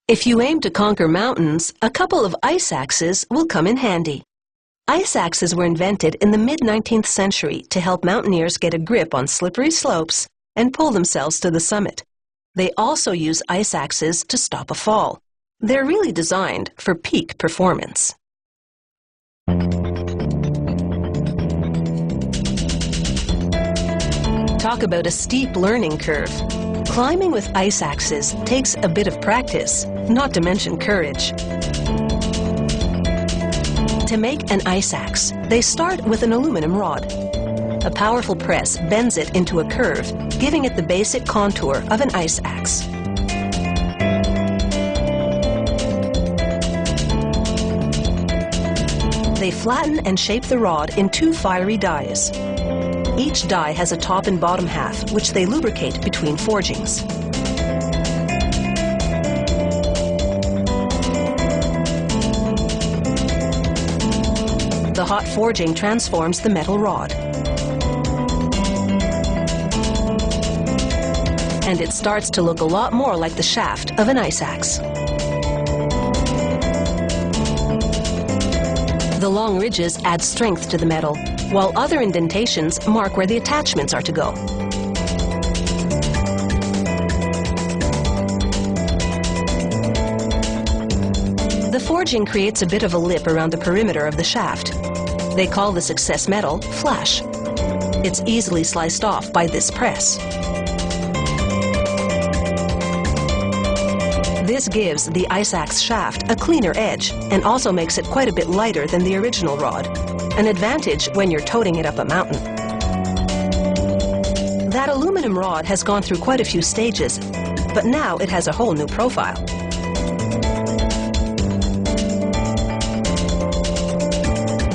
If you aim to conquer mountains, a couple of ice axes will come in handy. Ice axes were invented in the mid-19th century to help mountaineers get a grip on slippery slopes and pull themselves to the summit. They also use ice axes to stop a fall. They're really designed for peak performance. Talk about a steep learning curve. Climbing with ice axes takes a bit of practice, not to mention courage. To make an ice axe, they start with an aluminum rod. A powerful press bends it into a curve, giving it the basic contour of an ice axe. They flatten and shape the rod in 2 fiery dies. Each die has a top and bottom half, which they lubricate between forgings. The hot forging transforms the metal rod. And it starts to look a lot more like the shaft of an ice axe. The long ridges add strength to the metal, while other indentations mark where the attachments are to go. The forging creates a bit of a lip around the perimeter of the shaft. They call the success metal flash. It's easily sliced off by this press. This gives the ice axe shaft a cleaner edge and also makes it quite a bit lighter than the original rod, an advantage when you're toting it up a mountain. That aluminum rod has gone through quite a few stages, but now it has a whole new profile.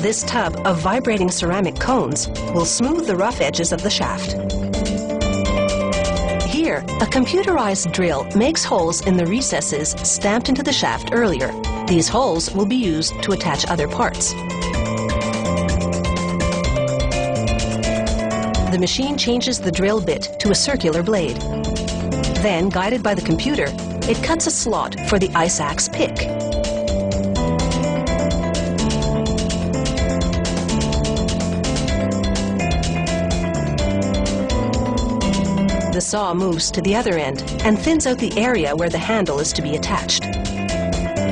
This tub of vibrating ceramic cones will smooth the rough edges of the shaft. Here, a computerized drill makes holes in the recesses stamped into the shaft earlier. These holes will be used to attach other parts. The machine changes the drill bit to a circular blade. Then, guided by the computer, it cuts a slot for the ice axe pick. The saw moves to the other end and thins out the area where the handle is to be attached.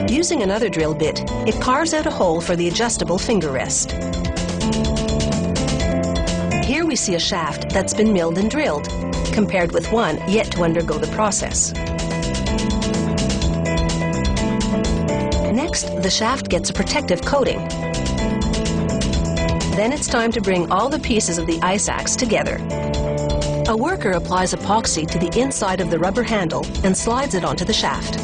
Using another drill bit, it carves out a hole for the adjustable finger rest. Here we see a shaft that's been milled and drilled, compared with one yet to undergo the process. Next, the shaft gets a protective coating. Then it's time to bring all the pieces of the ice axe together. A worker applies epoxy to the inside of the rubber handle and slides it onto the shaft.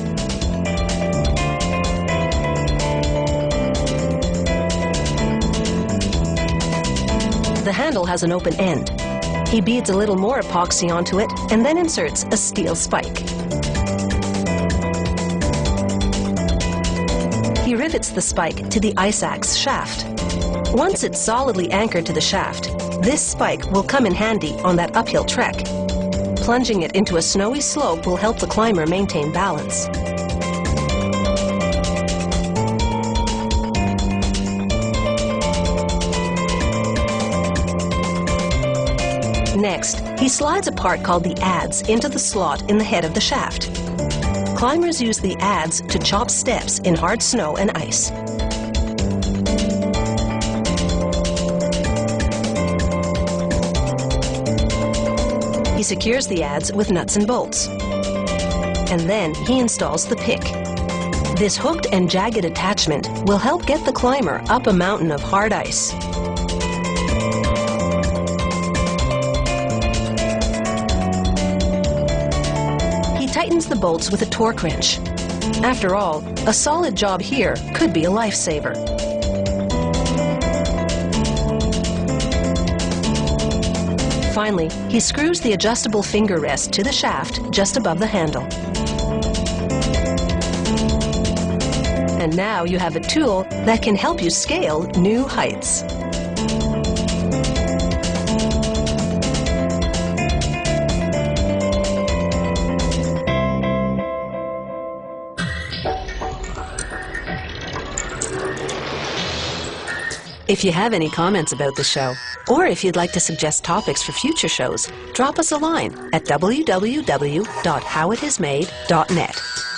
The handle has an open end. He beads a little more epoxy onto it and then inserts a steel spike. He rivets the spike to the ice axe shaft. Once it's solidly anchored to the shaft, this spike will come in handy on that uphill trek. Plunging it into a snowy slope will help the climber maintain balance. Next, he slides a part called the adze into the slot in the head of the shaft. Climbers use the adze to chop steps in hard snow and ice. He secures the adze with nuts and bolts. And then he installs the pick. This hooked and jagged attachment will help get the climber up a mountain of hard ice. He tightens the bolts with a torque wrench. After all, a solid job here could be a lifesaver. Finally, he screws the adjustable finger rest to the shaft just above the handle. And now you have a tool that can help you scale new heights. If you have any comments about the show, or if you'd like to suggest topics for future shows, drop us a line at www.howitismade.net.